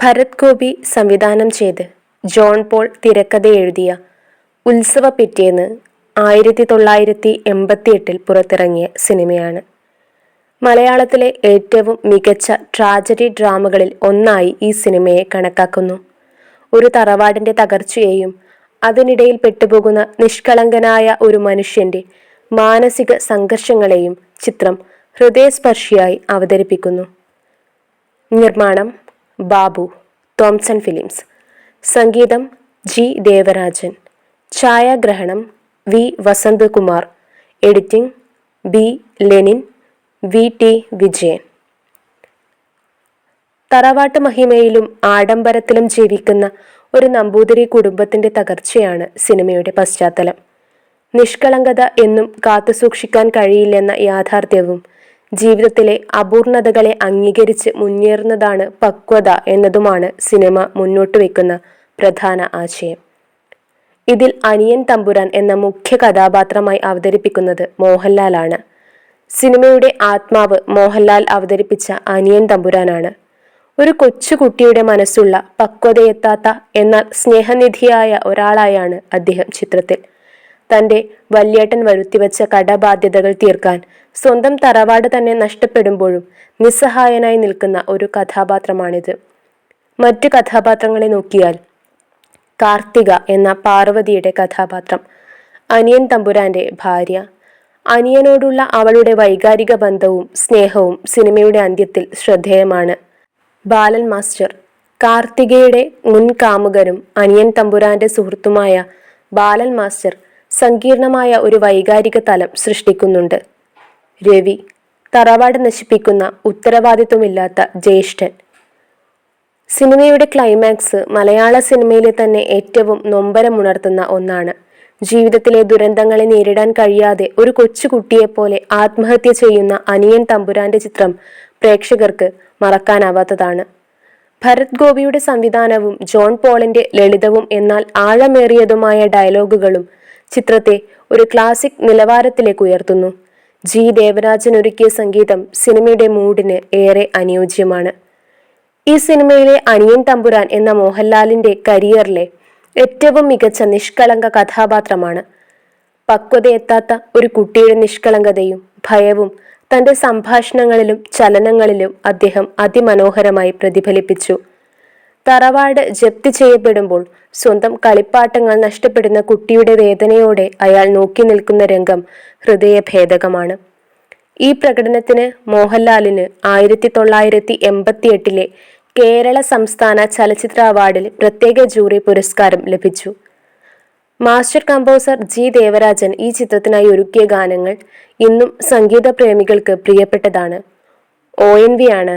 ഭരത് ഗോപി സംവിധാനം ചെയ്ത് John Paul തിരക്കഥ എഴുതിയ ഉത്സവ പിറ്റേന്ന് 1988 പുറത്തിറങ്ങിയ സിനിമയാണ്. മലയാളത്തിലെ ഏറ്റവും മികച്ച ട്രാജഡി ഡ്രാമകളിൽ ഒന്നായി ഈ സിനിമയെ കണക്കാക്കുന്നു. ഒരു തറവാടിൻ്റെ തകർച്ചയെയും അതിനിടയിൽ പെട്ടുപോകുന്ന നിഷ്കളങ്കനായ ഒരു മനുഷ്യൻ്റെ മാനസിക സംഘർഷങ്ങളെയും ചിത്രം ഹൃദയസ്പർശിയായി അവതരിപ്പിക്കുന്നു. നിർമ്മാണം ബാബു തോംസൺ ഫിലിംസ്, സംഗീതം ജി ദേവരാജൻ, ഛായാഗ്രഹണം V Vasanthakumar, editing B Lenin, V T Vijayan. തറവാട്ട് മഹിമയിലും ആഡംബരത്തിലും ജീവിക്കുന്ന ഒരു നമ്പൂതിരി കുടുംബത്തിന്റെ തകർച്ചയാണ് സിനിമയുടെ പശ്ചാത്തലം. നിഷ്കളങ്കത എന്നും കാത്തുസൂക്ഷിക്കാൻ കഴിയില്ലെന്ന യാഥാർത്ഥ്യവും ജീവിതത്തിലെ അപൂർണതകളെ അംഗീകരിച്ച് മുന്നേറുന്നതാണ് പക്വത എന്നതുമാണ് സിനിമ മുന്നോട്ട് വയ്ക്കുന്ന പ്രധാന ആശയം. ഇതിൽ അനിയൻ തമ്പുരാൻ എന്ന മുഖ്യ കഥാപാത്രമായി അവതരിപ്പിക്കുന്നത് മോഹൻലാലാണ്. സിനിമയുടെ ആത്മാവ് മോഹൻലാൽ അവതരിപ്പിച്ച അനിയൻ തമ്പുരാനാണ്. ഒരു കൊച്ചുകുട്ടിയുടെ മനസ്സുള്ള പക്വതയെത്താത്ത എന്നാൽ സ്നേഹനിധിയായ ഒരാളായാണ് അദ്ദേഹം ചിത്രത്തിൽ. തൻ്റെ വല്യേട്ടൻ വരുത്തിവെച്ച കടബാധ്യതകൾ തീർക്കാൻ സ്വന്തം തറവാട് തന്നെ നഷ്ടപ്പെടുമ്പോഴും നിസ്സഹായനായി നിൽക്കുന്ന ഒരു കഥാപാത്രമാണിത്. മറ്റു കഥാപാത്രങ്ങളെ നോക്കിയാൽ കാർത്തിക എന്ന പാർവതിയുടെ കഥാപാത്രം, അനിയൻ തമ്പുരാന്റെ ഭാര്യ, അനിയനോടുള്ള അവളുടെ വൈകാരിക ബന്ധവും സ്നേഹവും സിനിമയുടെ അന്ത്യത്തിൽ ശ്രദ്ധേയമാണ്. ബാലൻ മാസ്റ്റർ കാർത്തികയുടെ മുൻ കാമുകനും അനിയൻ തമ്പുരാന്റെ സുഹൃത്തുമായ ബാലൻ മാസ്റ്റർ സങ്കീർണമായ ഒരു വൈകാരിക തലം സൃഷ്ടിക്കുന്നുണ്ട്. രവി തറവാട് നശിപ്പിക്കുന്ന ഉത്തരവാദിത്വമില്ലാത്ത ജ്യേഷ്ഠൻ. സിനിമയുടെ ക്ലൈമാക്സ് മലയാള സിനിമയിലെ തന്നെ ഏറ്റവും നൊമ്പരമുണർത്തുന്ന ഒന്നാണ്. ജീവിതത്തിലെ ദുരന്തങ്ങളെ നേരിടാൻ കഴിയാതെ ഒരു കൊച്ചുകുട്ടിയെപ്പോലെ ആത്മഹത്യ ചെയ്യുന്ന അനിയൻ തമ്പുരാന്റെ ചിത്രം പ്രേക്ഷകർക്ക് മറക്കാനാവാത്തതാണ്. ഭരത് ഗോപിയുടെ സംവിധാനവും ജോൺ പോളിന്റെ ലളിതവും എന്നാൽ ആഴമേറിയതുമായ ഡയലോഗുകളും ചിത്രത്തെ ഒരു ക്ലാസിക് നിലവാരത്തിലേക്ക് ഉയർത്തുന്നു. ജി ദേവരാജൻ ഒരുക്കിയ സംഗീതം സിനിമയുടെ മൂഡിന് ഏറെ അനുയോജ്യമാണ്. ഈ സിനിമയിലെ അനിയൻ തമ്പുരാൻ എന്ന മോഹൻലാലിന്റെ കരിയറിലെ ഏറ്റവും മികച്ച നിഷ്കളങ്ക കഥാപാത്രമാണ്. പക്വതയെത്താത്ത ഒരു കുട്ടിയുടെ നിഷ്കളങ്കതയും ഭയവും തൻ്റെ സംഭാഷണങ്ങളിലും ചലനങ്ങളിലും അദ്ദേഹം അതിമനോഹരമായി പ്രതിഫലിപ്പിച്ചു. തറവാട് ജപ്തി ചെയ്യപ്പെടുമ്പോൾ സ്വന്തം കളിപ്പാട്ടങ്ങൾ നഷ്ടപ്പെടുന്ന കുട്ടിയുടെ വേദനയോടെ അയാൾ നോക്കി നിൽക്കുന്ന രംഗം ഹൃദയഭേദകമാണ്. ഈ പ്രകടനത്തിന് മോഹൻലാലിന് 1988 കേരള സംസ്ഥാന ചലച്ചിത്ര അവാർഡിൽ പ്രത്യേക ജൂറി പുരസ്കാരം ലഭിച്ചു. മാസ്റ്റർ കമ്പോസർ ജി ദേവരാജൻ ഈ ചിത്രത്തിനായി ഒരുക്കിയ ഗാനങ്ങൾ ഇന്നും സംഗീത പ്രേമികൾക്ക് പ്രിയപ്പെട്ടതാണ്. ONV ആണ്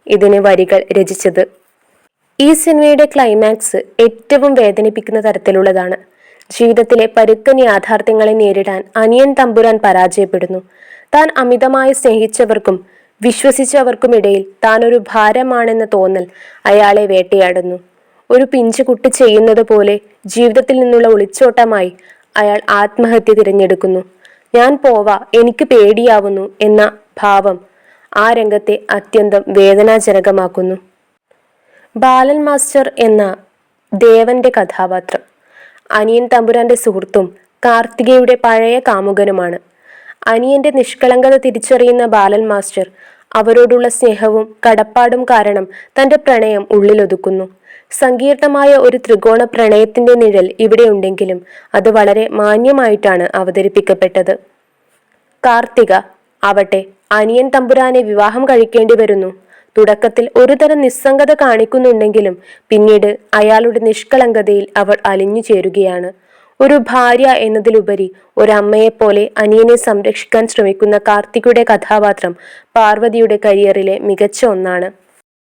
ഇതിന് വരികൾ രചിച്ചത്. ഈ സിനിമയുടെ ക്ലൈമാക്സ് ഏറ്റവും വേദനിപ്പിക്കുന്ന തരത്തിലുള്ളതാണ്. ജീവിതത്തിലെ പരുക്കൻ യാഥാർത്ഥ്യങ്ങളെ നേരിടാൻ അനിയൻ തമ്പുരാൻ പരാജയപ്പെടുന്നു. താൻ അമിതമായി സ്നേഹിച്ചവർക്കും വിശ്വസിച്ചവർക്കുമിടയിൽ താൻ ഒരു ഭാരമാണെന്ന തോന്നൽ അയാളെ വേട്ടയാടുന്നു. ഒരു പിഞ്ചുകുട്ടി ചെയ്യുന്നത് പോലെ ജീവിതത്തിൽ നിന്നുള്ള ഒളിച്ചോട്ടമായി അയാൾ ആത്മഹത്യ തിരഞ്ഞെടുക്കുന്നു. ഞാൻ പോവാ, എനിക്ക് പേടിയാവുന്നു എന്ന ഭാവം ആ രംഗത്തെ അത്യന്തം വേദനാജനകമാക്കുന്നു. ബാലൻ മാസ്റ്റർ എന്ന ദേവന്റെ കഥാപാത്രം അനിയൻ തമ്പുരാന്റെ സുഹൃത്തും കാർത്തികയുടെ പഴയ കാമുകനുമാണ്. അനിയന്റെ നിഷ്കളങ്കത തിരിച്ചറിയുന്ന ബാലൻ മാസ്റ്റർ അവരോടുള്ള സ്നേഹവും കടപ്പാടും കാരണം തന്റെ പ്രണയം ഉള്ളിലൊതുക്കുന്നു. സങ്കീർണമായ ഒരു ത്രികോണ പ്രണയത്തിന്റെ നിഴൽ ഇവിടെയുണ്ടെങ്കിലും അത് വളരെ മാന്യമായിട്ടാണ് അവതരിപ്പിക്കപ്പെട്ടത്. കാർത്തിക ആവട്ടെ അനിയൻ തമ്പുരാനെ വിവാഹം കഴിക്കേണ്ടി വരുന്നു. തുടക്കത്തിൽ ഒരുതരം നിസ്സംഗത കാണിക്കുന്നുണ്ടെങ്കിലും പിന്നീട് അയാളുടെ നിഷ്കളങ്കതയിൽ അവൾ അലിഞ്ഞു ചേരുകയാണ്. ഒരു ഭാര്യ എന്നതിലുപരി ഒരമ്മയെപ്പോലെ അനിയനെ സംരക്ഷിക്കാൻ ശ്രമിക്കുന്ന കാർത്തികയുടെ കഥാപാത്രം പാർവതിയുടെ കരിയറിലെ മികച്ച ഒന്നാണ്.